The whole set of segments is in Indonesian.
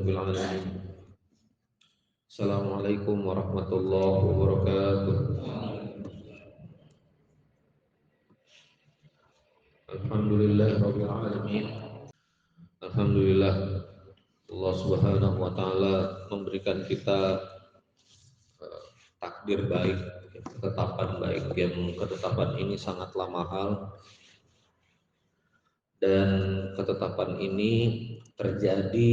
rabbil alamin. Assalamualaikum warahmatullahi wabarakatuh. Alhamdulillah rabbil alamin. Alhamdulillah Allah Subhanahu wa taala memberikan kita takdir baik, ketetapan baik, yang ketetapan ini sangatlah mahal dan ketetapan ini terjadi,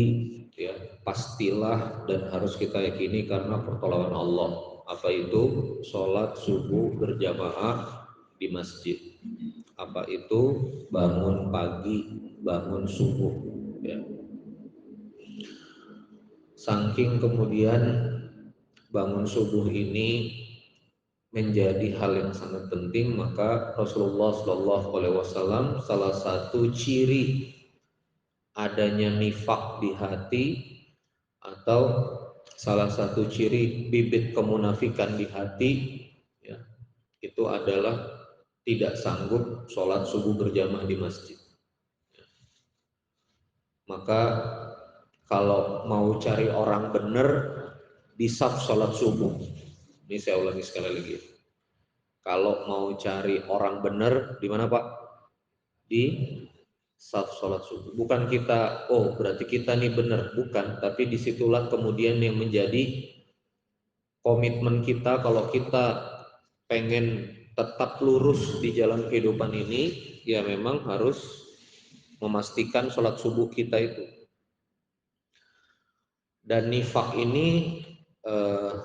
ya, pastilah dan harus kita yakini karena pertolongan Allah. Apa itu? Sholat subuh berjamaah di masjid. Apa itu? Bangun pagi, bangun subuh, ya. Saking kemudian bangun subuh ini menjadi hal yang sangat penting, maka Rasulullah Shallallahu Alaihi Wasallam salah satu ciri adanya nifak di hati atau salah satu ciri bibit kemunafikan di hati, ya, itu adalah tidak sanggup sholat subuh berjamaah di masjid. Maka kalau mau cari orang benar di saf sholat subuh, ini saya ulangi sekali lagi. Kalau mau cari orang benar di mana Pak? Di saf sholat subuh. Bukan kita, oh berarti kita nih benar, bukan. Tapi disitulah kemudian yang menjadi komitmen kita kalau kita pengen tetap lurus di jalan kehidupan ini, ya memang harus memastikan sholat subuh kita itu. Dan nifak ini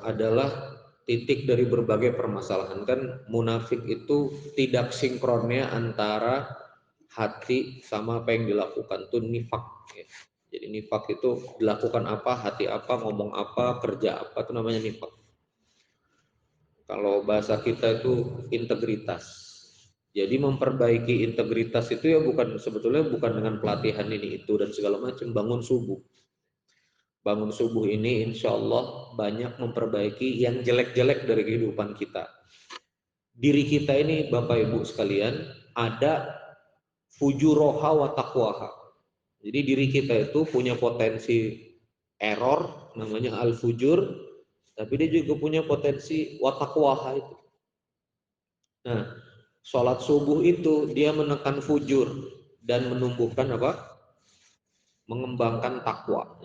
adalah titik dari berbagai permasalahan. Kan munafik itu tidak sinkronnya antara hati sama apa yang dilakukan, itu nifak, ya. Jadi nifak itu dilakukan apa, hati apa, ngomong apa, kerja apa, itu namanya nifak. Kalau bahasa kita itu integritas. Jadi memperbaiki integritas itu ya sebetulnya bukan dengan pelatihan ini itu dan segala macam. Bangun subuh ini insya Allah banyak memperbaiki yang jelek-jelek dari kehidupan kita. Diri kita ini Bapak Ibu sekalian ada fujuroha wa taqwaha. Jadi diri kita itu punya potensi error namanya al-fujur, tapi dia juga punya potensi wa taqwaha itu. Nah, sholat subuh itu dia menekan fujur dan menumbuhkan apa? Mengembangkan takwa.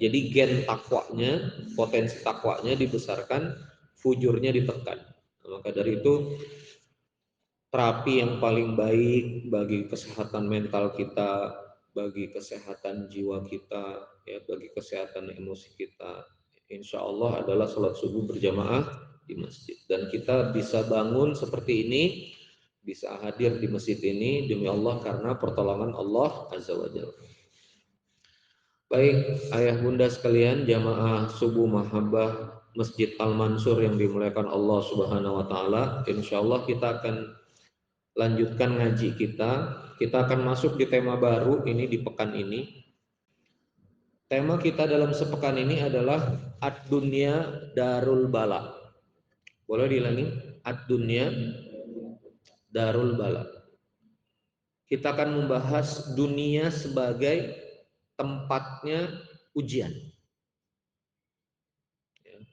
Jadi gen takwanya, potensi takwanya dibesarkan, fujurnya ditekan. Nah, maka dari itu terapi yang paling baik bagi kesehatan mental kita, bagi kesehatan jiwa kita, ya, bagi kesehatan emosi kita, insya Allah adalah sholat subuh berjamaah di masjid. Dan kita bisa bangun seperti ini, bisa hadir di masjid ini demi Allah karena pertolongan Allah Azza wa Jalla. Baik, ayah bunda sekalian, jamaah subuh mahabbah Masjid Al-Mansur yang dimuliakan Allah Subhanahu wa taala, insyaallah kita akan lanjutkan ngaji kita. Kita akan masuk di tema baru ini di pekan ini. Tema kita dalam sepekan ini adalah ad-dunya darul bala. Boleh diulangi? Ad-dunya darul bala. Kita akan membahas dunia sebagai tempatnya ujian.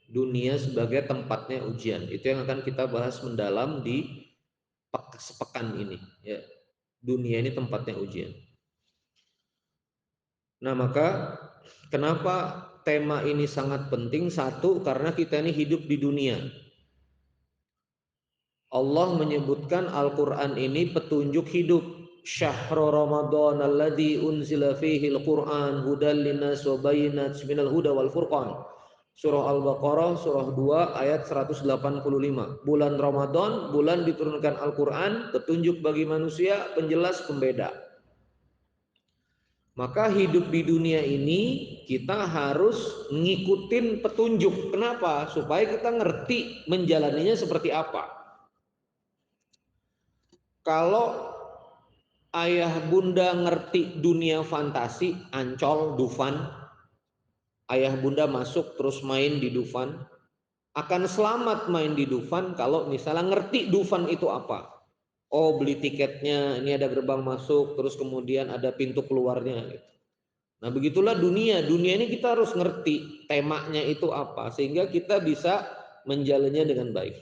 Dunia sebagai tempatnya ujian. Itu yang akan kita bahas mendalam di sepekan ini, ya. Dunia ini tempatnya ujian. Nah, maka kenapa tema ini sangat penting? Satu, karena kita ini hidup di dunia. Allah menyebutkan Al-Quran ini petunjuk hidup. Syahrul Ramadan alladzi unzila fihi al-Quran hudan linnas wa bayyinatin minal huda wal furqan. Surah Al-Baqarah, surah 2, ayat 185. Bulan Ramadan, bulan diturunkan Al-Quran, petunjuk bagi manusia, penjelas, pembeda. Maka hidup di dunia ini, kita harus ngikutin petunjuk. Kenapa? Supaya kita ngerti menjalaninya seperti apa. Kalau ayah bunda ngerti dunia fantasi, Ancol, Dufan, ayah bunda masuk terus main di Dufan, akan selamat main di Dufan kalau misalnya ngerti Dufan itu apa. Oh, beli tiketnya, ini ada gerbang masuk, terus kemudian ada pintu keluarnya. Nah, begitulah dunia. Dunia ini kita harus ngerti temanya itu apa sehingga kita bisa menjalannya dengan baik.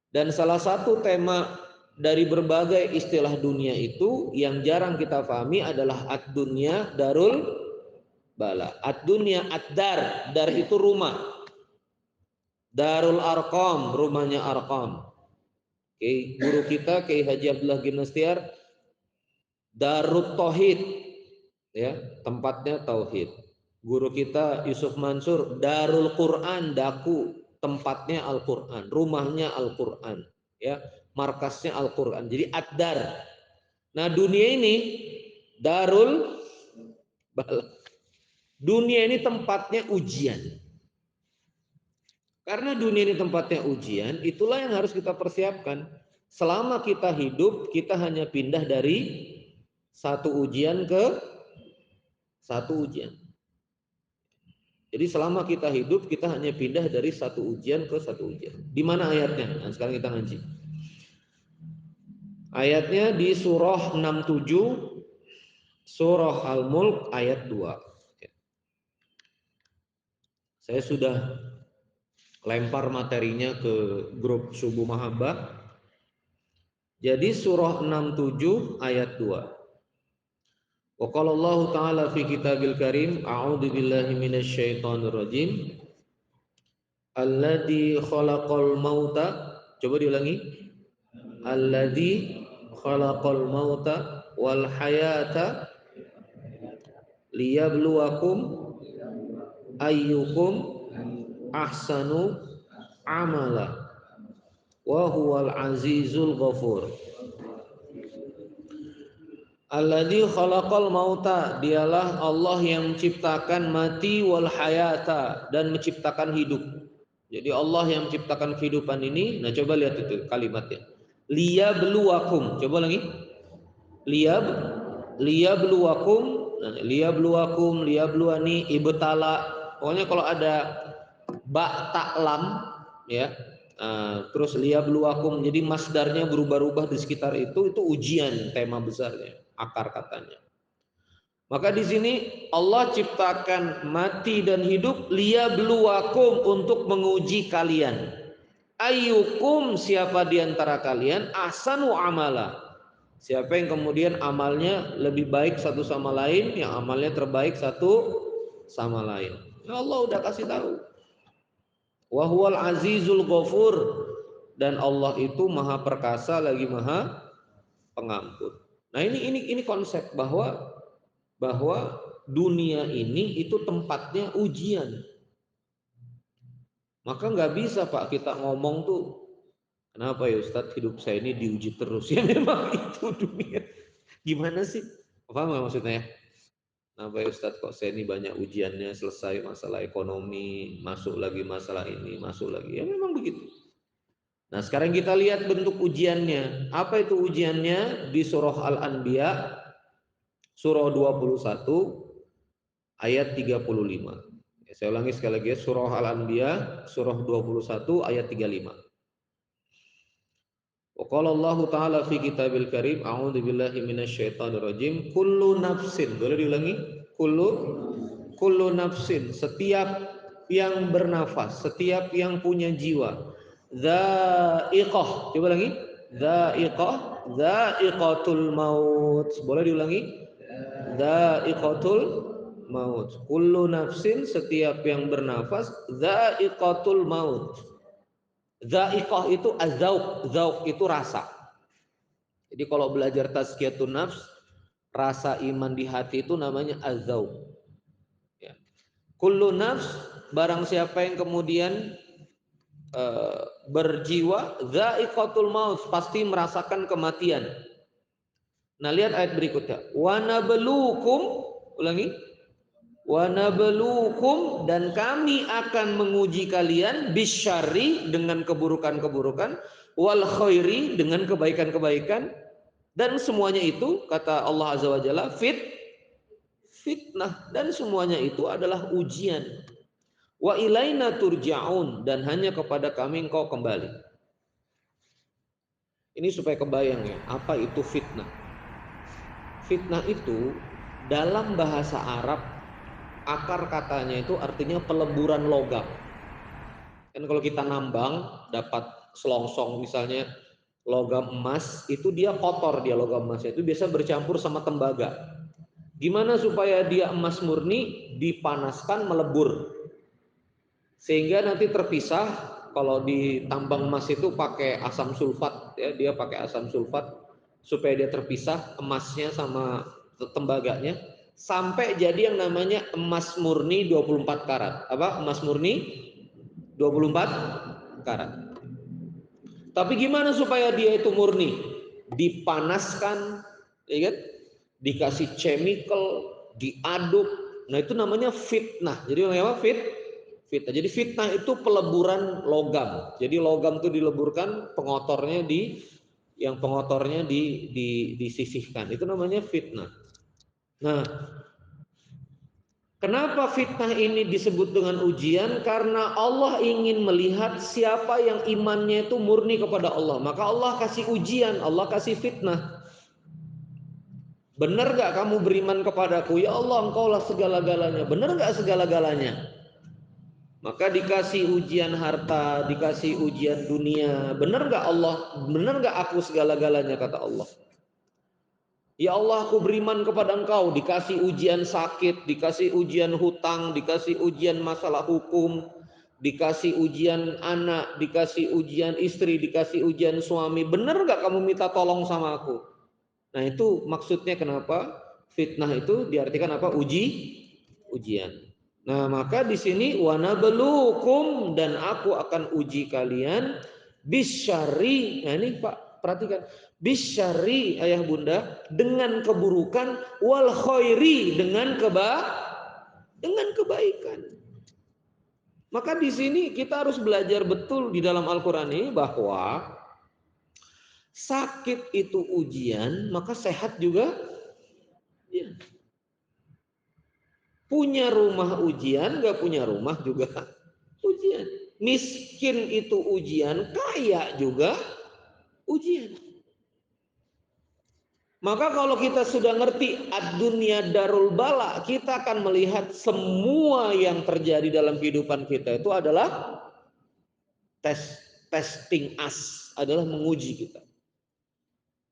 Dan salah satu tema dari berbagai istilah dunia itu yang jarang kita pahami adalah ad-dunya darul bala. Ad-dunya ad-dar, dar itu rumah. Darul Arqam, rumahnya Arqam. Oke, guru kita Kiai Haji Abdullah Gimnastiar, Darut Tauhid, ya, tempatnya tauhid. Guru kita Yusuf Mansur, Darul Quran, Daku, tempatnya Al-Quran, rumahnya Al-Quran, ya, markasnya Al-Quran. Jadi ad-dar. Nah, dunia ini darul bala. Dunia ini tempatnya ujian. Karena dunia ini tempatnya ujian, itulah yang harus kita persiapkan. Selama kita hidup, kita hanya pindah dari satu ujian ke satu ujian. Jadi selama kita hidup, kita hanya pindah dari satu ujian ke satu ujian. Di mana ayatnya? Nah, sekarang kita ngaji. Ayatnya di surah 67, surah Al-Mulk ayat 2. Saya sudah lempar materinya ke grup Subuh Mahabbah. Jadi surah 67 ayat 2. Wa qala Allah Ta'ala fi kitabil karim, a'udzu billahi minasy syaithanir rajim. Alladzi khalaqal mauta. Coba diulangi. Alladzi khalaqal mauta wal hayata liyabluwakum ayyukum ahsanu amala wa huwal azizul ghafur. Alladzi khalaqal mauta, dialah Allah yang menciptakan mati wal hayata, dan menciptakan hidup. Jadi Allah yang menciptakan kehidupan ini. Nah, coba lihat itu kalimatnya. Liyabluwakum. Coba lagi. Liyabluwakum. Nah, liyabluwakum, liyabluwani, ibtala. Pokoknya kalau ada ba taklam, ya. Terus liyabluwakum, jadi masdarnya berubah-ubah di sekitar itu ujian, tema besarnya, akar katanya. Maka di sini Allah ciptakan mati dan hidup liyabluwakum, untuk menguji kalian. Ayyukum, siapa di antara kalian, ahsanu amala, siapa yang kemudian amalnya lebih baik satu sama lain, yang amalnya terbaik satu sama lain. Ya Allah udah kasih tahu. Wa huwal azizul ghafur, dan Allah itu maha perkasa lagi maha pengampun. Nah, ini konsep bahwa dunia ini itu tempatnya ujian. Maka nggak bisa Pak kita ngomong tuh, kenapa ya Ustadz hidup saya ini diuji terus. Ya memang itu dunia. Gimana sih? Paham nggak maksudnya ya? Kenapa ya Ustadz kok saya ini banyak ujiannya, selesai masalah ekonomi, masuk lagi masalah ini, masuk lagi. Ya memang begitu. Nah, sekarang kita lihat bentuk ujiannya. Apa itu ujiannya? Di surah Al-Anbiya, surah 21, ayat 35. Saya ulangi sekali lagi, surah Al-Anbiya, surah 21, ayat 35. Wa qala Allah Ta'ala fi kitabil karim, a'udzu billahi minasyaitonir rajim, kullu nafsin. Boleh diulangi? Kullu nafsin, setiap yang bernafas, setiap yang punya jiwa. Dha'iqah. Coba lagi. Dha'iqatul maut. Boleh diulangi? Dha'iqatul maut. Kullu nafsin, setiap yang bernafas, dha'iqatul maut. Dha'iqah itu az-zauq, zauq itu rasa. Jadi kalau belajar tazkiyatun nafs, rasa iman di hati itu namanya az-zauq. Ya. Kullu nafs, barang siapa yang kemudian berjiwa, dha'iqatul maut, pasti merasakan kematian. Nah, lihat ayat berikutnya. Wa nabluukum, ulangi. Wa nabluukum, dan kami akan menguji kalian bisyarri, dengan keburukan-keburukan, wal khairi, dengan kebaikan-kebaikan, dan semuanya itu kata Allah Azza wa Jalla fitnah, dan semuanya itu adalah ujian. Wa ilaina turja'un, dan hanya kepada kami engkau kembali. Ini supaya kebayang ya, apa itu fitnah. Fitnah itu Dalam bahasa Arab, akar katanya itu artinya peleburan logam. Kan kalau kita nambang dapat selongsong misalnya logam emas, itu dia kotor, dia logam emas itu biasa bercampur sama tembaga. Gimana supaya dia emas murni? Dipanaskan, melebur sehingga nanti terpisah. Kalau ditambang emas itu pakai asam sulfat, ya, dia pakai asam sulfat supaya dia terpisah emasnya sama tembaganya sampai jadi yang namanya emas murni 24 karat. Apa? Emas murni 24 karat. Tapi gimana supaya dia itu murni? Dipanaskan, ya kan? Dikasih chemical, diaduk. Nah, itu namanya fitnah. Jadi namanya apa? Fitnah. Jadi fitnah itu peleburan logam. Jadi logam itu dileburkan, pengotornya disisihkan. Itu namanya fitnah. Nah, kenapa fitnah ini disebut dengan ujian? Karena Allah ingin melihat siapa yang imannya itu murni kepada Allah. Maka Allah kasih ujian, Allah kasih fitnah. Benar gak kamu beriman kepadaku? Ya Allah, engkaulah segala-galanya. Benar gak segala-galanya? Maka dikasih ujian harta, dikasih ujian dunia. Benar gak Allah? Benar gak aku segala-galanya, kata Allah. Ya Allah, aku beriman kepada engkau. Dikasih ujian sakit, dikasih ujian hutang, dikasih ujian masalah hukum, dikasih ujian anak, dikasih ujian istri, dikasih ujian suami. Benar gak kamu minta tolong sama aku? Nah, itu maksudnya kenapa fitnah itu diartikan apa? Ujian. Nah, maka di sini wanabluukum, dan aku akan uji kalian bisyari. Nah, ini Pak, perhatikan. Bisyari, ayah bunda, dengan keburukan, wal khairi, dengan kebaikan. Maka di sini kita harus belajar betul di dalam Al-Qur'an ini bahwa sakit itu ujian, maka sehat juga ujian. Punya rumah ujian, gak punya rumah juga ujian. Miskin itu ujian, kaya juga ujian. Maka kalau kita sudah ngerti ad-dunya darul bala, kita akan melihat semua yang terjadi dalam kehidupan kita itu adalah testing us, adalah menguji kita.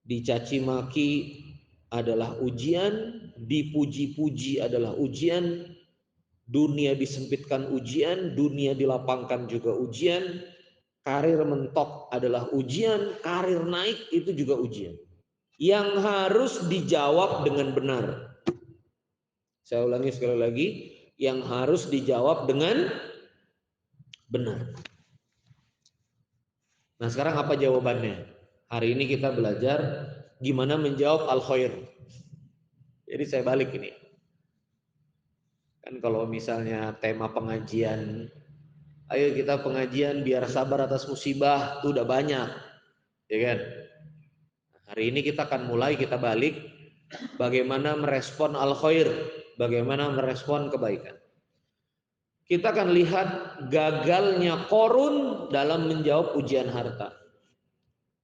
Dicaci maki adalah ujian, dipuji-puji adalah ujian, dunia disempitkan ujian, dunia dilapangkan juga ujian, karir mentok adalah ujian, karir naik itu juga ujian. Yang harus dijawab dengan benar. Saya ulangi sekali lagi, yang harus dijawab dengan benar. Nah, sekarang apa jawabannya? Hari ini kita belajar gimana menjawab al-khair. Jadi saya balik ini. Kan kalau misalnya tema pengajian, ayo kita pengajian biar sabar atas musibah, itu udah banyak, ya kan? Hari ini kita akan mulai, kita balik bagaimana merespon al-khair, bagaimana merespon kebaikan. Kita akan lihat gagalnya Qarun dalam menjawab ujian harta.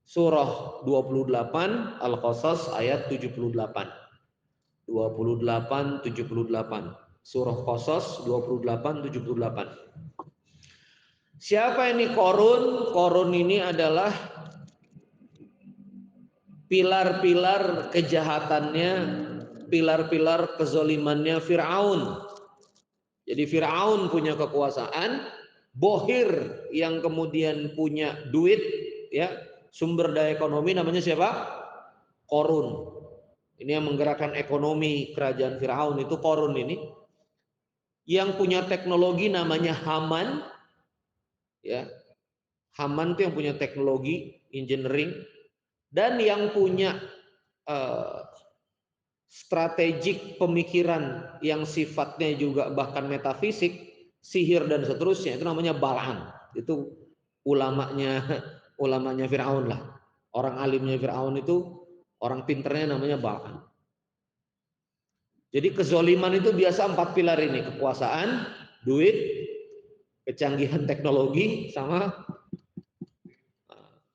Surah 28 Al-Qasas ayat 78. 28 78. Surah Qasas 28 78. Siapa ini Qarun? Qarun ini adalah pilar-pilar kejahatannya, pilar-pilar kezolimannya Fir'aun. Jadi Fir'aun punya kekuasaan, Bohir yang kemudian punya duit, ya, sumber daya ekonomi namanya siapa? Qarun. Ini yang menggerakkan ekonomi kerajaan Fir'aun itu Qarun ini. Yang punya teknologi namanya Haman, ya. Haman itu yang punya teknologi engineering, dan yang punya strategik pemikiran yang sifatnya juga bahkan metafisik, sihir dan seterusnya, itu namanya Bal'am. Itu ulamanya Firaun lah. Orang alimnya Firaun itu, orang pinternya namanya Bal'am. Jadi kezoliman itu biasa 4 pilar ini: kekuasaan, duit, kecanggihan teknologi, sama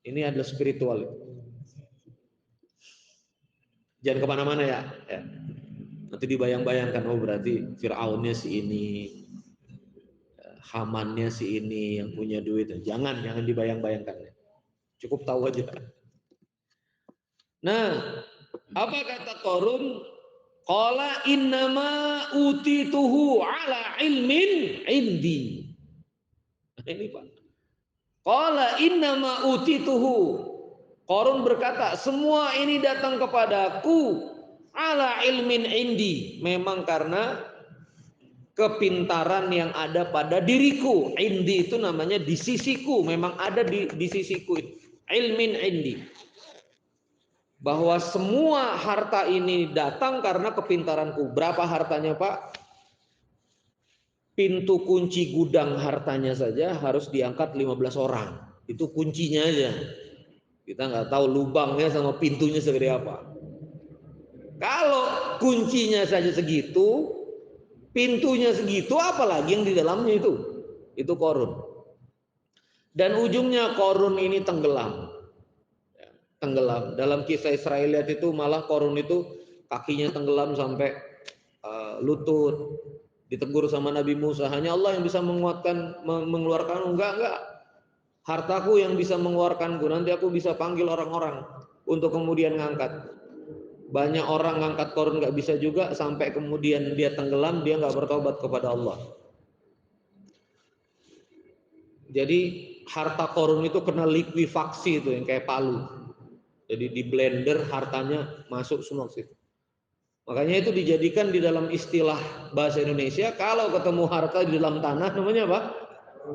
ini adalah spiritual. Jangan kemana-mana ya. Nanti dibayang-bayangkan, oh berarti Fir'aunnya si ini, Hamannya si ini yang punya duit. Jangan dibayang-bayangkan. Cukup tahu aja. Nah, apa kata Qarun? Qala innama utituhu ala ilmin indi. Nah, ini Pak. Qala innama utituhu. Qarun berkata, semua ini datang kepadaku ala ilmin indi. Memang karena kepintaran yang ada pada diriku. Indi itu namanya di sisiku, memang ada di sisiku. Ilmin indi. Bahwa semua harta ini datang karena kepintaranku. Berapa hartanya, Pak? Pintu kunci gudang hartanya saja harus diangkat 15 orang. Itu kuncinya aja. Kita nggak tahu lubangnya sama pintunya segede apa. Kalau kuncinya saja segitu, pintunya segitu, apalagi yang di dalamnya itu. Itu Qarun. Dan ujungnya Qarun ini tenggelam. Tenggelam. Dalam kisah Israeliat itu malah Qarun itu kakinya tenggelam sampai lutut. Ditegur sama Nabi Musa, hanya Allah yang bisa menguatkan, mengeluarkan. Enggak. Hartaku yang bisa mengeluarkanku. Nanti aku bisa panggil orang-orang untuk kemudian ngangkat. Banyak orang ngangkat Qarun nggak bisa juga, sampai kemudian dia tenggelam, dia nggak bertobat kepada Allah. Jadi harta Qarun itu kena likuifaksi itu yang kayak palu. Jadi di blender hartanya masuk semua ke situ. Makanya itu dijadikan di dalam istilah bahasa Indonesia, kalau ketemu harta di dalam tanah namanya apa?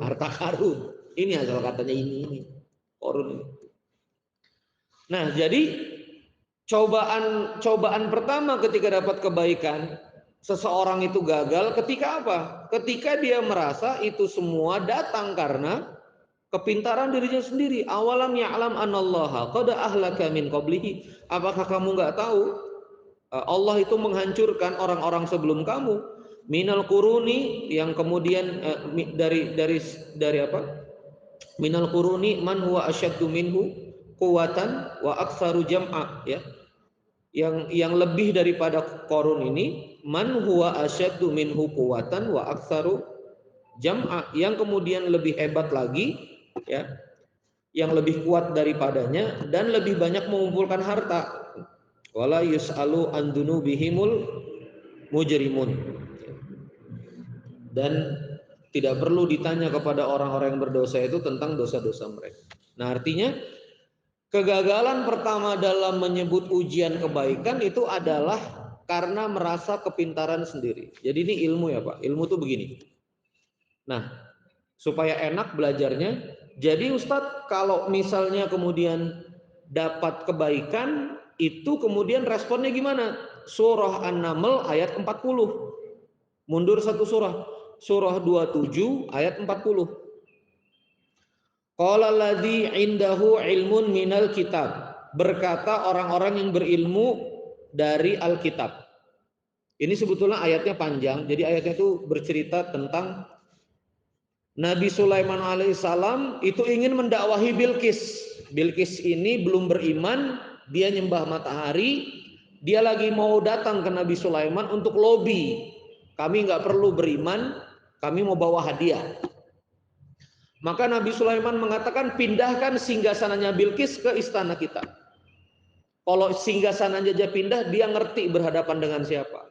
Harta karun. Ini asal katanya ini Qarun. Nah, jadi cobaan pertama ketika dapat kebaikan, seseorang itu gagal ketika apa? Ketika dia merasa itu semua datang karena kepintaran dirinya sendiri. Awalam ya'lam anallaha qad ahlaka min qablihi. Apakah kamu nggak tahu Allah itu menghancurkan orang-orang sebelum kamu, minal quruni, yang kemudian dari apa? Minal quruni man huwa asyaddu minhu quwwatan wa aktsaru jam'a, ya. Yang lebih daripada Qarun ini, man huwa asyaddu minhu quwwatan wa aktsaru jam'a, yang kemudian lebih hebat lagi, ya, yang lebih kuat daripadanya dan lebih banyak mengumpulkan harta. Wala yus'alu an dzunubihimul mujrimun. Dan tidak perlu ditanya kepada orang-orang yang berdosa itu tentang dosa-dosa mereka. Nah, artinya kegagalan pertama dalam menyebut ujian kebaikan itu adalah karena merasa kepintaran sendiri. Jadi ini ilmu ya Pak, ilmu tuh begini. Nah, supaya enak belajarnya, jadi Ustadz kalau misalnya kemudian dapat kebaikan, itu kemudian responnya gimana? Surah An-Naml ayat 40. Mundur satu surah. Surah 27 ayat 40. Qala alladzi indahu ilmun minal kitab. Berkata orang-orang yang berilmu dari Alkitab. Ini sebetulnya ayatnya panjang. Jadi ayatnya itu bercerita tentang Nabi Sulaiman alaihissalam itu ingin mendakwahi Bilqis. Bilqis ini belum beriman, dia nyembah matahari. Dia lagi mau datang ke Nabi Sulaiman untuk lobby. Kami nggak perlu beriman, kami mau bawa hadiah. Maka Nabi Sulaiman mengatakan, pindahkan singgasananya Bilqis ke istana kita. Kalau singgasananya aja pindah, dia ngerti berhadapan dengan siapa.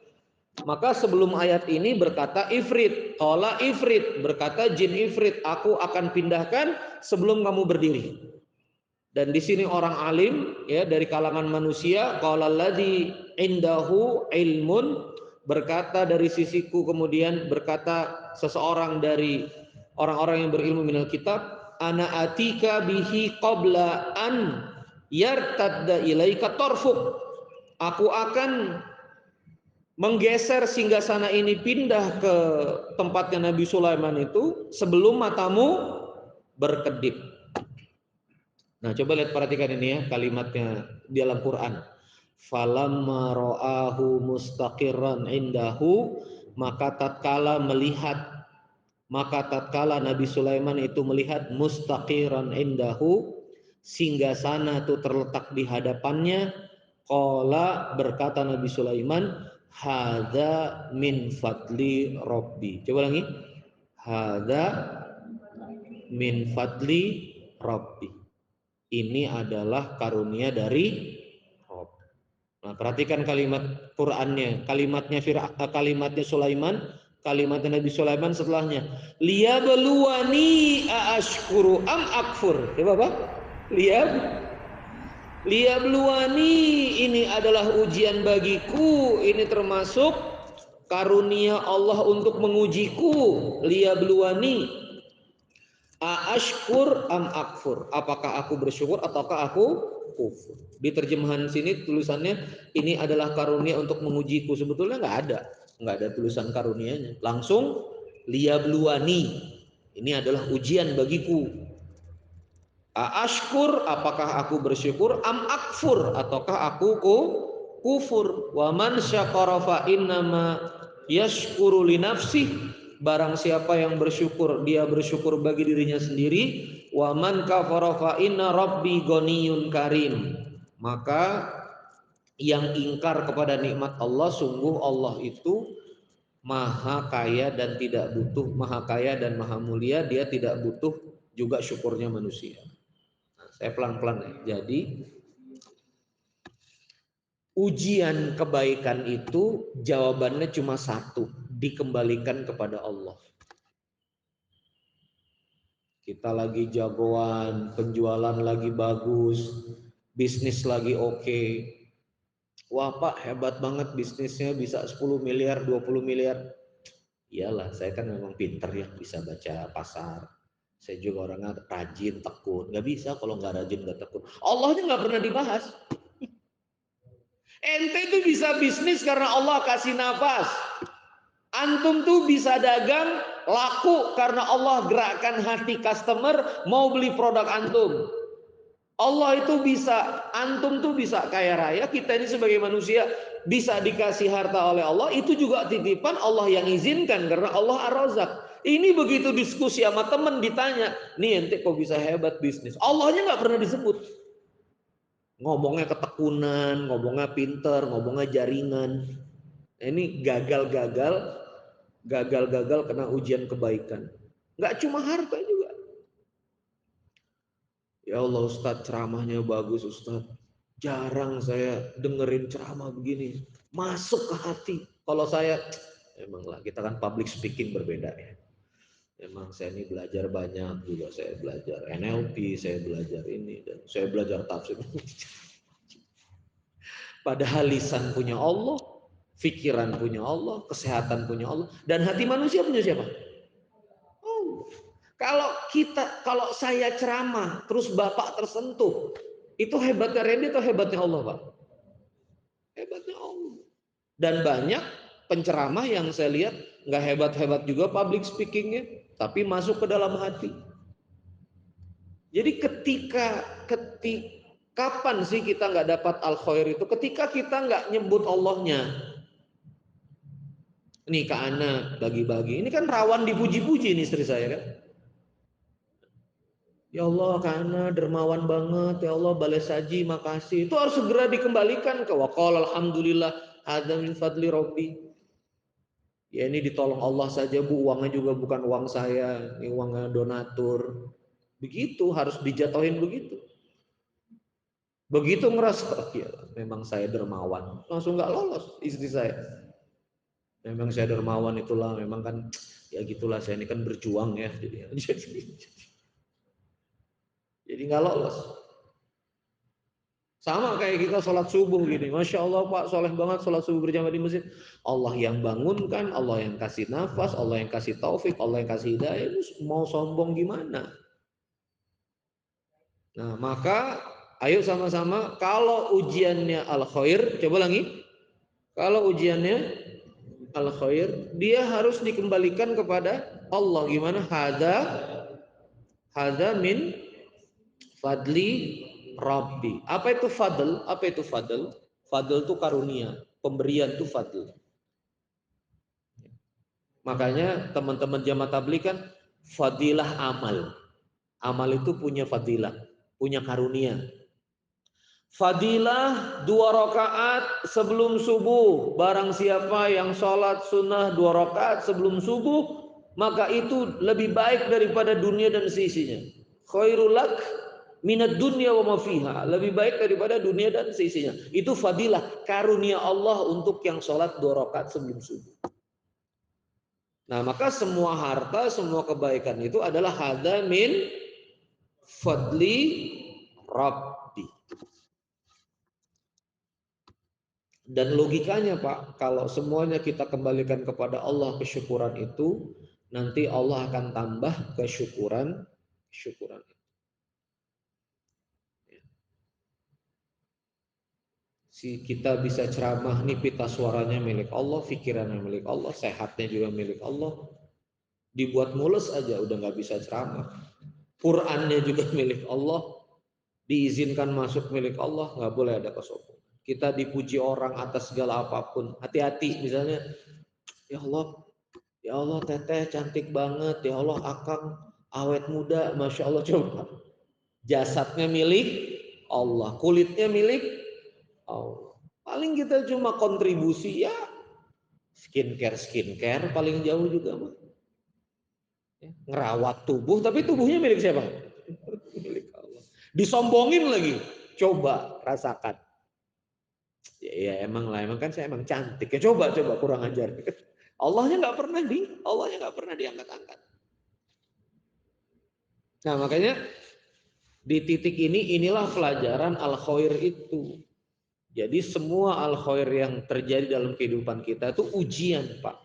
Maka sebelum ayat ini berkata Ifrit, qala Ifrit, berkata jin Ifrit, aku akan pindahkan sebelum kamu berdiri. Dan di sini orang alim, ya, dari kalangan manusia, qala alladzi indahu ilmun, berkata dari sisiku, kemudian berkata seseorang dari orang-orang yang berilmu minal kitab, ana atika bihi qabla an yartadda ilaika tarfuk. Aku akan menggeser singgasana ini pindah ke tempatnya Nabi Sulaiman itu sebelum matamu berkedip. Nah, coba lihat, perhatikan ini ya kalimatnya di dalam Quran. Falamma ra'ahu mustaqirran indahu, maka tatkala Nabi Sulaiman itu melihat mustaqiran indahu, singgasana itu terletak di hadapannya. Qala, berkata Nabi Sulaiman, Hadza min fadli Rabbi. Coba lagi. Hadza min fadli Rabbi. Ini adalah karunia dari Rabb. Nah, perhatikan kalimat Qur'annya, kalimatnya Sulaiman, kalimatnya Nabi Sulaiman setelahnya. Liyabluwani aashkuru am akfur. Coba apa? Liyabluwani, ini adalah ujian bagiku, ini termasuk karunia Allah untuk mengujiku. Liyabluwani aashkur am akfur. Apakah aku bersyukur ataukah aku kufur? Di terjemahan sini tulisannya ini adalah karunia untuk mengujiku. Sebetulnya nggak ada tulisan karunianya. Langsung liyabluwani. Ini adalah ujian bagiku. Aashkur, apakah aku bersyukur, am akfur, ataukah aku kufur. Wa man syakara fa innama yashkuru li nafsih. Barang siapa yang bersyukur, dia bersyukur bagi dirinya sendiri. Wa man kafara fa inna rabbi ghaniyun karim. Maka yang ingkar kepada nikmat Allah, sungguh Allah itu maha kaya dan tidak butuh, maha kaya dan maha mulia, dia tidak butuh juga syukurnya manusia. Saya pelan-pelan ya. Jadi ujian kebaikan itu jawabannya cuma satu, dikembalikan kepada Allah. Kita lagi jagoan, penjualan lagi bagus, bisnis lagi oke. Wah Pak, hebat banget bisnisnya, bisa 10 miliar, 20 miliar. Iyalah, saya kan memang pinter ya, bisa baca pasar. Saya juga orangnya rajin, tekun. Nggak bisa kalau nggak rajin, nggak tekun. Allahnya nggak pernah dibahas. Ente itu bisa bisnis karena Allah kasih nafas. Antum tuh bisa dagang, laku karena Allah gerakkan hati customer mau beli produk antum. Allah itu bisa, antum tuh bisa kaya raya, kita ini sebagai manusia bisa dikasih harta oleh Allah, itu juga titipan Allah yang izinkan karena Allah Ar-Razzaq. Ini begitu diskusi sama temen ditanya, nih ente kok bisa hebat bisnis? Allahnya nggak pernah disebut. Ngomongnya ketekunan, ngomongnya pinter, ngomongnya jaringan. Ini gagal-gagal kena ujian kebaikan. Nggak cuma harta juga. Ya Allah Ustadz, ceramahnya bagus Ustadz. Jarang saya dengerin ceramah begini. Masuk ke hati. Kalau saya, emanglah kita kan public speaking berbeda ya. Emang saya ini belajar banyak juga. Saya belajar NLP, saya belajar ini, dan saya belajar tafsir. Padahal lisan punya Allah, pikiran punya Allah, kesehatan punya Allah, dan hati manusia punya siapa? Oh. Kalau saya ceramah, terus Bapak tersentuh, itu hebatnya Randy atau hebatnya Allah, Pak? Hebatnya Allah. Dan banyak penceramah yang saya lihat nggak hebat-hebat juga public speakingnya, tapi masuk ke dalam hati. Jadi kapan sih kita nggak dapat al-khair itu? Ketika kita nggak nyebut Allahnya. Nih Kak Ana bagi-bagi. Ini kan rawan dipuji-puji nih istri saya kan. Ya Allah Kak Ana dermawan banget. Ya Allah balas saji makasih. Itu harus segera dikembalikan ke waqala alhamdulillah hadza min fadli rabbi. Ya ini ditolong Allah saja Bu, uangnya juga bukan uang saya. Ini uangnya donatur. Begitu harus dijatuhin begitu. Begitu ngerasa, ya memang saya dermawan, langsung nggak lolos istri saya. Memang saya dermawan itulah, memang kan ya gitulah saya ini kan berjuang ya, jadi nggak lolos. Sama kayak kita sholat subuh gini, masya Allah Pak, soleh banget sholat subuh berjamaah di masjid. Allah yang bangunkan, Allah yang kasih nafas, Allah yang kasih taufik, Allah yang kasih hidayah. Itu mau sombong gimana? Nah maka ayo sama-sama, kalau ujiannya al-khair, coba lagi. Kalau ujiannya al-khair, dia harus dikembalikan kepada Allah. Gimana? Hadza min fadli Rabbi. Apa itu fadl? Apa itu fadl? Fadl itu karunia, pemberian itu fadl. Makanya teman-teman jamaah tabligh kan fadilah amal. Amal itu punya fadilah, punya karunia. Fadilah 2 rakaat sebelum subuh. Barang siapa yang sholat sunnah 2 rakaat sebelum subuh, maka itu lebih baik daripada dunia dan seisinya. Khairul lak minad dunya wa ma fiha. Lebih baik daripada dunia dan seisinya. Itu fadilah, karunia Allah untuk yang sholat 2 rakaat sebelum subuh. Nah, maka semua harta, semua kebaikan itu adalah hada min fadli Rabbi. Dan logikanya Pak, kalau semuanya kita kembalikan kepada Allah, kesyukuran itu, nanti Allah akan tambah kesyukuran itu. Si kita bisa ceramah nih, pita suaranya milik Allah, pikirannya milik Allah, sehatnya juga milik Allah. Dibuat mules aja udah nggak bisa ceramah. Qurannya juga milik Allah, diizinkan masuk milik Allah, nggak boleh ada kesombongan. Kita dipuji orang atas segala apapun, hati-hati. Misalnya, ya Allah teteh cantik banget, ya Allah akang awet muda, masya Allah. Coba, jasadnya milik Allah, kulitnya milik Allah. Paling kita cuma kontribusi ya skincare paling jauh juga mah. Ngerawat tubuh, tapi tubuhnya milik siapa? Milik Allah. Disombongin lagi, coba rasakan. Ya emang lah, emang kan saya emang cantik. Ya coba kurang ajar. Allahnya nggak pernah diangkat-angkat. Nah makanya di titik ini inilah pelajaran al khair itu. Jadi semua al khair yang terjadi dalam kehidupan kita itu ujian, Pak.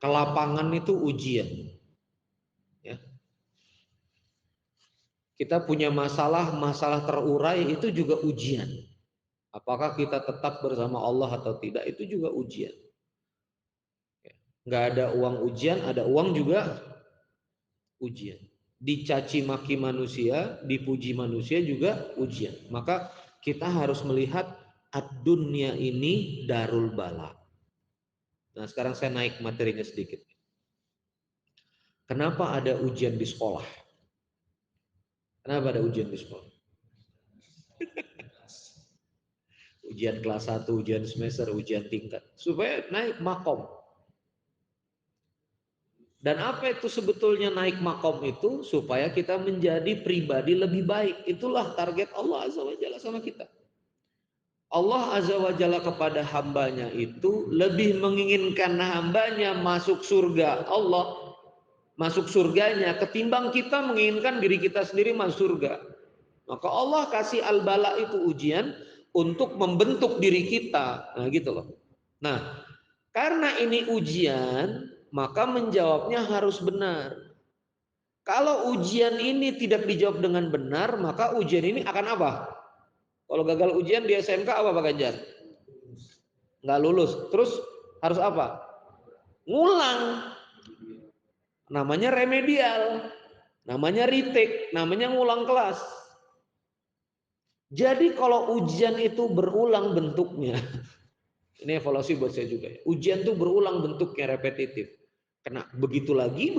Kelapangan itu ujian. Ya. Kita punya masalah terurai itu juga ujian. Apakah kita tetap bersama Allah atau tidak, itu juga ujian. Nggak ada uang ujian, ada uang juga ujian. Dicaci maki manusia, dipuji manusia juga ujian. Maka kita harus melihat ad-dunya ini darul bala. Nah sekarang saya naik materinya sedikit. Kenapa ada ujian di sekolah? Kenapa ada ujian di sekolah? Ujian kelas 1, ujian semester, ujian tingkat. Supaya naik makom. Dan apa itu sebetulnya naik makom itu? Supaya kita menjadi pribadi lebih baik. Itulah target Allah Azza wa Jalla sama kita. Allah Azza wa Jalla kepada hambanya itu lebih menginginkan hambanya masuk surga Allah, masuk surganya, ketimbang kita menginginkan diri kita sendiri masuk surga. Maka Allah kasih al-bala itu ujian untuk membentuk diri kita. Nah gitu loh. Nah karena ini ujian, maka menjawabnya harus benar. Kalau ujian ini tidak dijawab dengan benar, maka ujian ini akan apa? Kalau gagal ujian di SMK apa Pak Ganjar? Nggak lulus. Terus harus apa? Ngulang. Namanya remedial. Namanya retake. Namanya ngulang kelas. Jadi kalau ujian itu berulang bentuknya, ini evaluasi buat saya juga ya. Ujian itu berulang bentuknya, repetitif. Kena begitu lagi,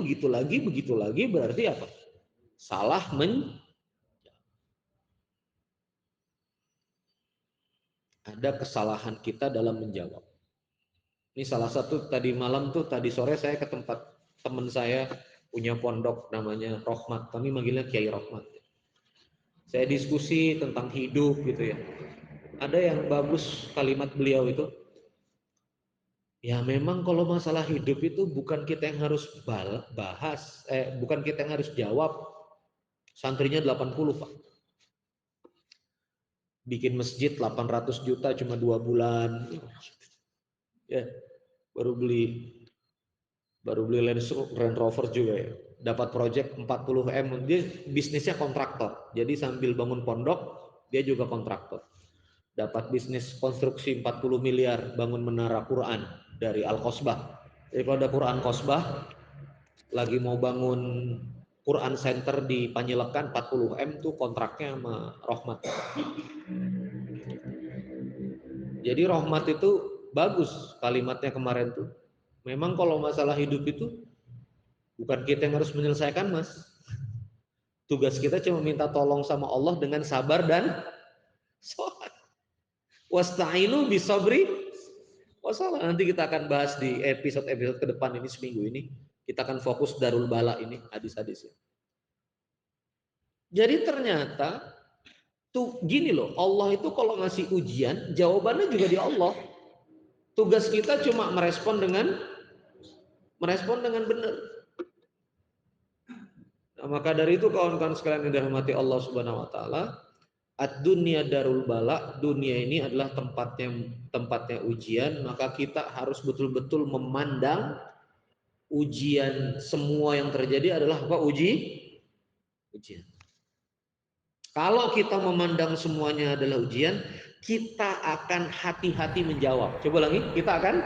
berarti apa? Salah ada kesalahan kita dalam menjawab. Ini salah satu tadi malam tuh, tadi sore saya ke tempat teman saya punya pondok namanya Rohmat. Kami manggilnya Kiai Rohmat. Saya diskusi tentang hidup gitu ya. Ada yang bagus kalimat beliau itu. Ya memang kalau masalah hidup itu bukan kita yang harus bahas, bukan kita yang harus jawab. Santrinya 80 Pak. Bikin masjid 800 juta cuma 2 bulan. Ya, baru beli Land Rover juga ya. Dapat project 40 M, dia bisnisnya kontraktor. Jadi sambil bangun pondok, dia juga kontraktor. Dapat bisnis konstruksi 40 miliar bangun menara Quran dari Al-Qasbah. Jadi kalau ada Quran Qasbah, lagi mau bangun Quran Center di Panjelekan 40 M tuh kontraknya sama Rohmat. Jadi Rohmat itu bagus kalimatnya kemarin tuh. Memang kalau masalah hidup itu bukan kita yang harus menyelesaikan Mas. Tugas kita cuma minta tolong sama Allah dengan sabar dan sholat. Wasta'inu bisabri wassalah. Nanti kita akan bahas di episode-episode ke depan ini, seminggu ini. Kita akan fokus Darul Bala ini, hadis-hadisnya. Jadi ternyata tuh gini loh, Allah itu kalau ngasih ujian, jawabannya juga di Allah. Tugas kita cuma merespon dengan benar. Nah, maka dari itu kawan-kawan sekalian yang dirahmati Allah Subhanahu wa taala, ad-dunya darul bala, dunia ini adalah tempatnya ujian, maka kita harus betul-betul memandang ujian, semua yang terjadi adalah apa? Ujian. Kalau kita memandang semuanya adalah ujian, kita akan hati-hati menjawab. Coba lagi, kita akan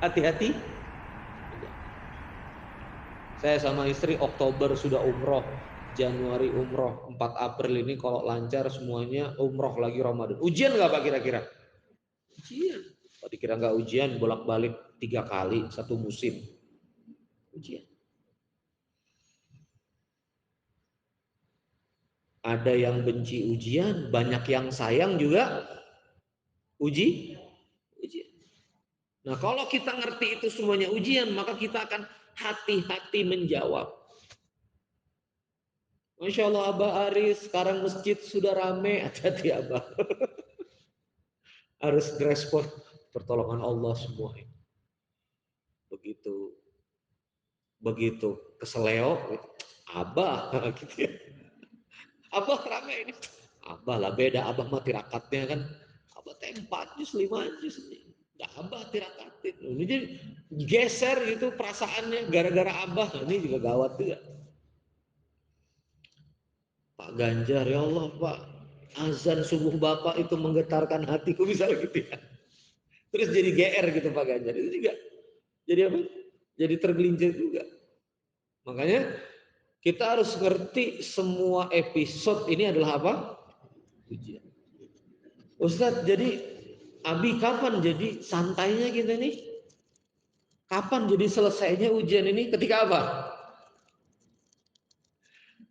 hati-hati. Saya sama istri Oktober sudah umroh, Januari umroh, 4 April ini kalau lancar semuanya umroh lagi Ramadan. Ujian nggak Pak kira-kira? Ujian. Kalau dikira nggak ujian, bolak-balik 3 kali satu musim. Ujian. Ada yang benci ujian, banyak yang sayang juga ujian. Nah, kalau kita ngerti itu semuanya ujian, maka kita akan hati-hati menjawab. Masya Allah Abah Aris, sekarang masjid sudah rame, hati-hati Abah. Harus respon pertolongan Allah semua ini. Begitu keseleo, Abah gitu ya. Abah rame ini. Abah lah beda, Abah mah tirakatnya kan. Abah teh 4 juz, 5 juz. Gak Abah tirakatin. Ini jadi geser gitu perasaannya gara-gara Abah. Ini juga gawat juga. Pak Ganjar, ya Allah Pak, azan subuh Bapak itu menggetarkan hatiku, bisa gitu ya. Terus jadi GR gitu Pak Ganjar. Itu juga jadi apa? Jadi tergelincir juga. Makanya kita harus ngerti semua episode ini adalah apa? Ujian. Ustadz, jadi Abi kapan jadi santainya kita nih? Kapan jadi selesainya ujian ini? Ketika apa?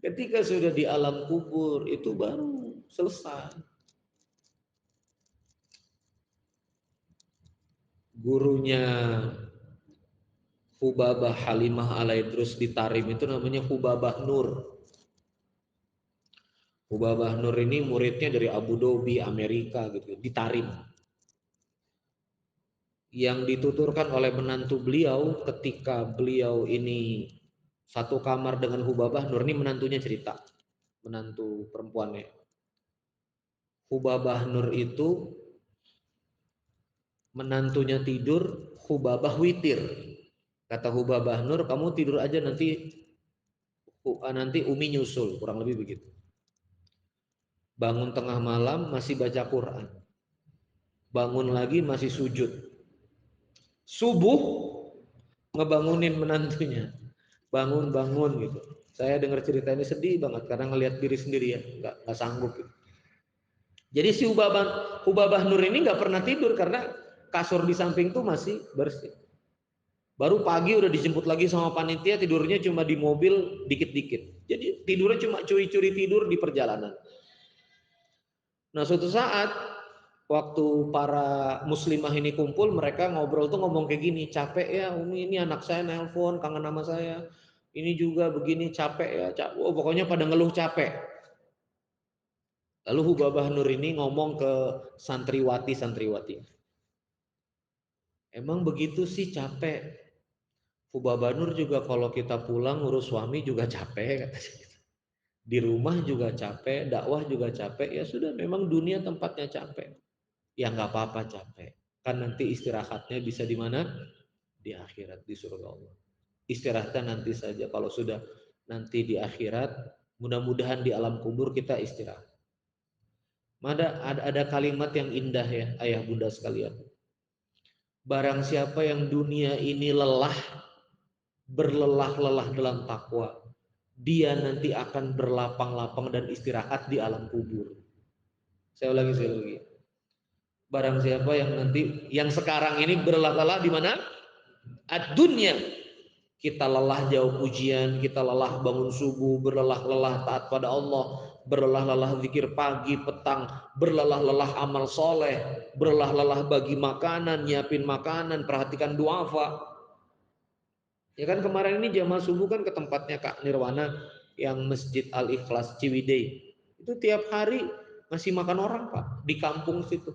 Ketika sudah di alam kubur, itu baru selesai. Gurunya Hubabah Halimah Alaidrus di Tarim itu namanya Hubabah Nur. Hubabah Nur ini muridnya dari Abu Dhabi, Amerika gitu, di Tarim. Yang dituturkan oleh menantu beliau ketika beliau ini satu kamar dengan Hubabah Nur, ini menantunya cerita, menantu perempuannya. Hubabah Nur itu menantunya tidur, Hubabah witir. Kata Hubabah Nur, kamu tidur aja, nanti Umi nyusul, kurang lebih begitu. Bangun tengah malam masih baca Quran. Bangun lagi masih sujud. Subuh ngebangunin menantunya. Bangun gitu. Saya dengar cerita ini sedih banget karena ngelihat diri sendiri ya, nggak sanggup gitu. Jadi si Hubabah Nur ini nggak pernah tidur karena kasur di samping tuh masih bersih. Baru pagi udah dijemput lagi sama panitia, tidurnya cuma di mobil dikit-dikit. Jadi tidurnya cuma curi-curi tidur di perjalanan. Nah, suatu saat waktu para muslimah ini kumpul, mereka ngobrol tuh ngomong kayak gini, capek ya Umi, ini anak saya nelpon, kangen nama saya. Ini juga begini, capek ya. Oh, pokoknya pada ngeluh capek. Lalu Hubabah Nur ini ngomong ke santriwati. Emang begitu sih capek. Hubabah Nur juga kalau kita pulang ngurus suami juga capek, katanya. Di rumah juga capek, dakwah juga capek. Ya sudah, memang dunia tempatnya capek. Ya nggak apa-apa capek. Kan nanti istirahatnya bisa di mana? Di akhirat, di surga Allah. Istirahatnya nanti saja. Kalau sudah nanti di akhirat, mudah-mudahan di alam kubur kita istirahat. Ada kalimat yang indah ya, ayah bunda sekalian. Barang siapa yang dunia ini berlelah-lelah dalam takwa, dia nanti akan berlapang-lapang dan istirahat di alam kubur. Saya ulangi. Barang siapa yang sekarang ini berlelah-lelah di mana? Ad-dunya, Kita lelah jauh ujian, kita lelah bangun subuh, berlelah-lelah taat pada Allah, berlelah-lelah zikir pagi, petang, berlelah-lelah amal soleh, berlelah-lelah bagi makanan, nyiapin makanan, perhatikan duafa. Ya kan kemarin ini jamaah subuh kan ke tempatnya Kak Nirwana yang Masjid Al Ikhlas Ciwidey. Itu tiap hari ngasih makan orang Pak di kampung situ.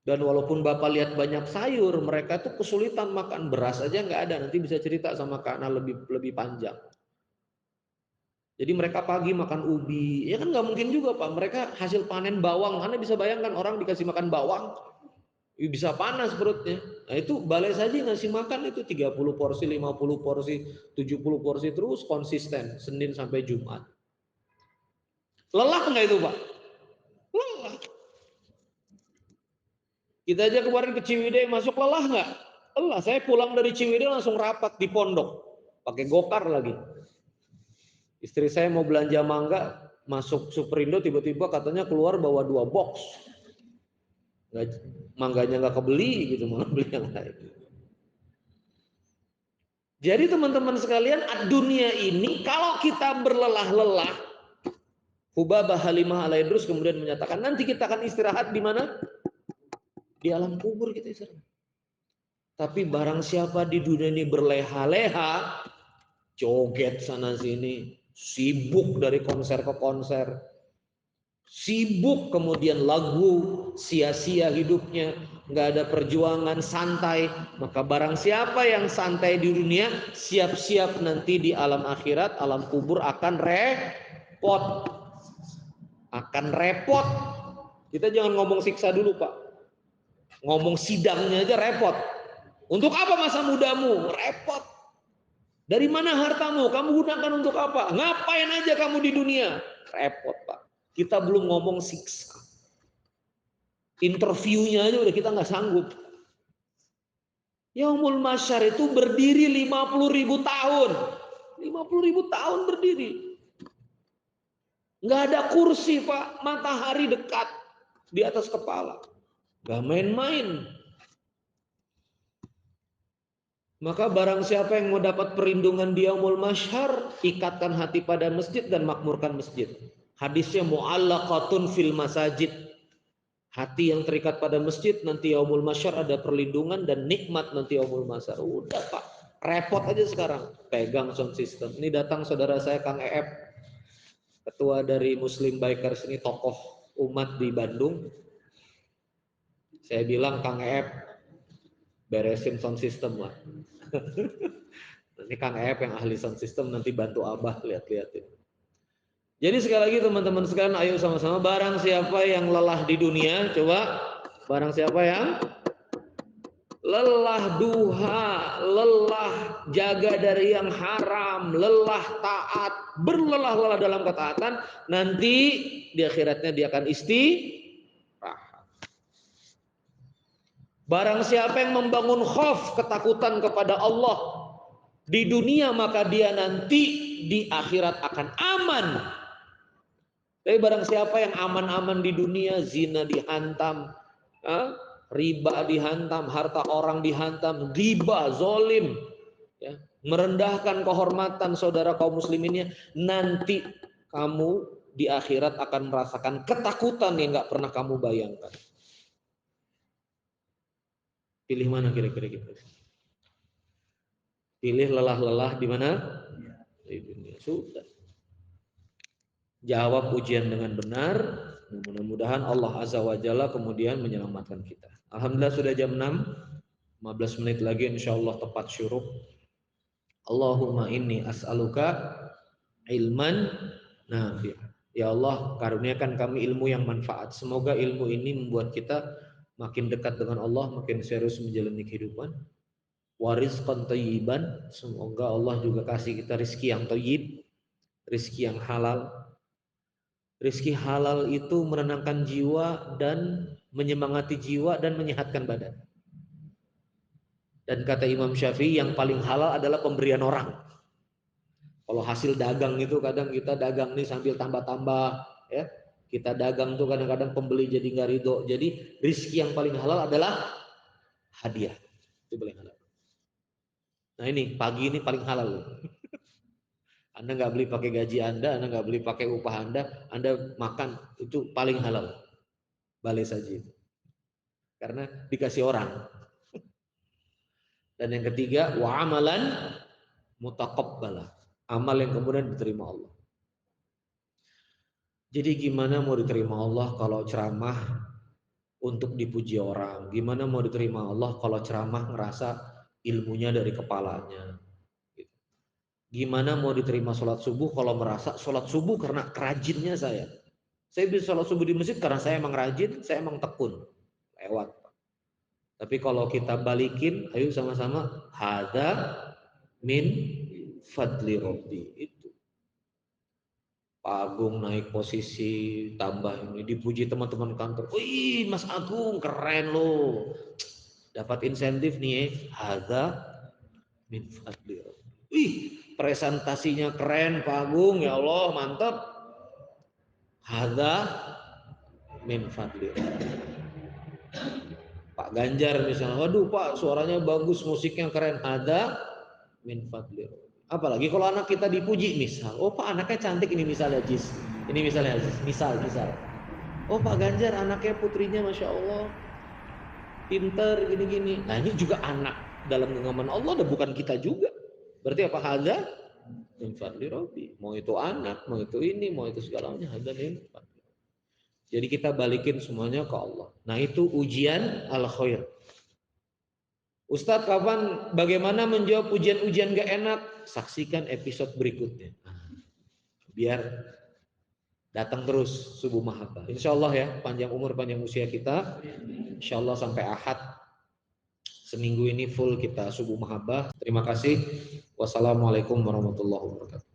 Dan walaupun Bapak lihat banyak sayur, mereka tuh kesulitan makan beras aja nggak ada. Nanti bisa cerita sama Kak Ana lebih panjang. Jadi mereka pagi makan ubi, ya kan nggak mungkin juga Pak. Mereka hasil panen bawang, Anda bisa bayangkan orang dikasih makan bawang, bisa panas perutnya. Nah itu balai saja ngasih makan itu 30 porsi, 50 porsi, 70 porsi terus konsisten, Senin sampai Jumat. Lelah nggak itu Pak? Lelah. Kita aja kemarin ke Ciwidey masuk lelah nggak? Lelah. Saya pulang dari Ciwidey langsung rapat di pondok, pakai gokar lagi. Istri saya mau belanja mangga, masuk Superindo tiba-tiba katanya keluar bawa 2 box. Mangganya nggak kebeli gitu, malah beli yang lain. Jadi teman-teman sekalian, dunia ini kalau kita berlelah-lelah, Hubabah Halimah Alaidrus kemudian menyatakan nanti kita akan istirahat di mana? Di alam kubur kita istirahat. Tapi barang siapa di dunia ini berleha-leha, joget sana sini, sibuk dari konser ke konser, sibuk kemudian lagu, sia-sia hidupnya, nggak ada perjuangan, santai, maka barang siapa yang santai di dunia, siap-siap nanti di alam akhirat, alam kubur akan repot. Akan repot. Kita jangan ngomong siksa dulu Pak. Ngomong sidangnya aja repot. Untuk apa masa mudamu? Repot. Dari mana hartamu? Kamu gunakan untuk apa? Ngapain aja kamu di dunia? Repot Pak. Kita belum ngomong siksa. Interviewnya aja udah kita nggak sanggup. Yaumul Mahsyar itu berdiri 50.000 tahun. 50.000 tahun berdiri. Nggak ada kursi Pak. Matahari dekat di atas kepala. Nggak main-main. Maka barang siapa yang mau dapat perlindungan di Yaumul Mahsyar, ikatkan hati pada masjid dan makmurkan masjid. Hadisnya mu'allaqatun fil masajid. Hati yang terikat pada masjid nanti Yaumul Mahsyar ada perlindungan dan nikmat nanti Yaumul Mahsyar. Udah Pak, repot aja sekarang. Pegang sound system. Ini datang saudara saya Kang EF, ketua dari Muslim Bikers, ini tokoh umat di Bandung. Saya bilang Kang EF, beresin sound system lah. Nanti Kang EF yang ahli sound system nanti bantu Abah lihat-lihatin. Jadi sekali lagi teman-teman sekalian, ayo sama-sama, barang siapa yang lelah di dunia, coba barang siapa yang lelah duha, lelah jaga dari yang haram, lelah taat, berlelah-lelah dalam ketaatan, nanti di akhiratnya dia akan istirahat. Barang siapa yang membangun khauf, ketakutan kepada Allah di dunia, maka dia nanti di akhirat akan aman. Tapi barang siapa yang aman-aman di dunia, zina dihantam, riba dihantam, harta orang dihantam, riba, zolim, ya, merendahkan kehormatan saudara kaum musliminnya, nanti kamu di akhirat akan merasakan ketakutan yang nggak pernah kamu bayangkan. Pilih mana kira-kira gitu? Pilih lelah-lelah di mana? Di dunia. Sudah. Jawab ujian dengan benar, mudah-mudahan Allah Azza wa Jalla kemudian menyelamatkan kita. Alhamdulillah sudah jam 6, 15 menit lagi insya Allah tepat syuruk. Allahumma inni as'aluka ilman nafi'. Ya Allah, karuniakan kami ilmu yang manfaat. Semoga ilmu ini membuat kita makin dekat dengan Allah, makin serius menjalani kehidupan. Warizqan thayyiban, semoga Allah juga kasih kita rizki yang thayyib, rizki yang halal. Rizki halal itu menenangkan jiwa dan menyemangati jiwa dan menyehatkan badan. Dan kata Imam Syafi'i, yang paling halal adalah pemberian orang. Kalau hasil dagang itu kadang kita dagang nih sambil tambah-tambah, ya. Kita dagang tuh kadang-kadang pembeli jadi nggak ridho. Jadi rizki yang paling halal adalah hadiah. Itu paling halal. Nah ini pagi ini paling halal. Anda nggak beli pakai gaji Anda nggak beli pakai upah Anda makan itu paling halal. Balik saja itu. Karena dikasih orang. Dan yang ketiga, wa amalan mutaqabbalah. Amal yang kemudian diterima Allah. Jadi gimana mau diterima Allah kalau ceramah untuk dipuji orang? Gimana mau diterima Allah kalau ceramah ngerasa ilmunya dari kepalanya? Gimana mau diterima sholat subuh kalau merasa sholat subuh karena kerajinnya saya? Saya bisa sholat subuh di masjid karena saya emang rajin, saya emang tekun. Lewat. Tapi kalau kita balikin, ayo sama-sama, hada min fadli Rabbi. Itu. Pak Agung naik posisi, tambah ini, dipuji teman-teman kantor. Wih, Mas Agung keren loh. Dapat insentif nih ya. Hada min fadli Rabbi. Wih, presentasinya keren Pak Agung, ya Allah, mantap. Hada min fadli Rabbi. Pak Ganjar misalnya, waduh Pak suaranya bagus, musiknya keren, ada min fadli. Apalagi kalau anak kita dipuji misal, oh Pak anaknya cantik ini misalnya Jis, ini misalnya Jis, misal. Oh Pak Ganjar anaknya putrinya masya Allah, pinter gini-gini. Nah ini juga anak dalam genggaman Allah, dan bukan kita juga. Berarti apa ada min fadli Rabbi. Mau itu anak, mau itu ini, mau itu segalanya ada min fadli. Jadi kita balikin semuanya ke Allah. Nah itu ujian al khair. Ustadz, bagaimana menjawab ujian-ujian gak enak? Saksikan episode berikutnya. Biar datang terus subuh mahabbah. Insya Allah ya, panjang umur, panjang usia kita. Insya Allah sampai Ahad seminggu ini full kita subuh mahabbah. Terima kasih. Wassalamualaikum warahmatullahi wabarakatuh.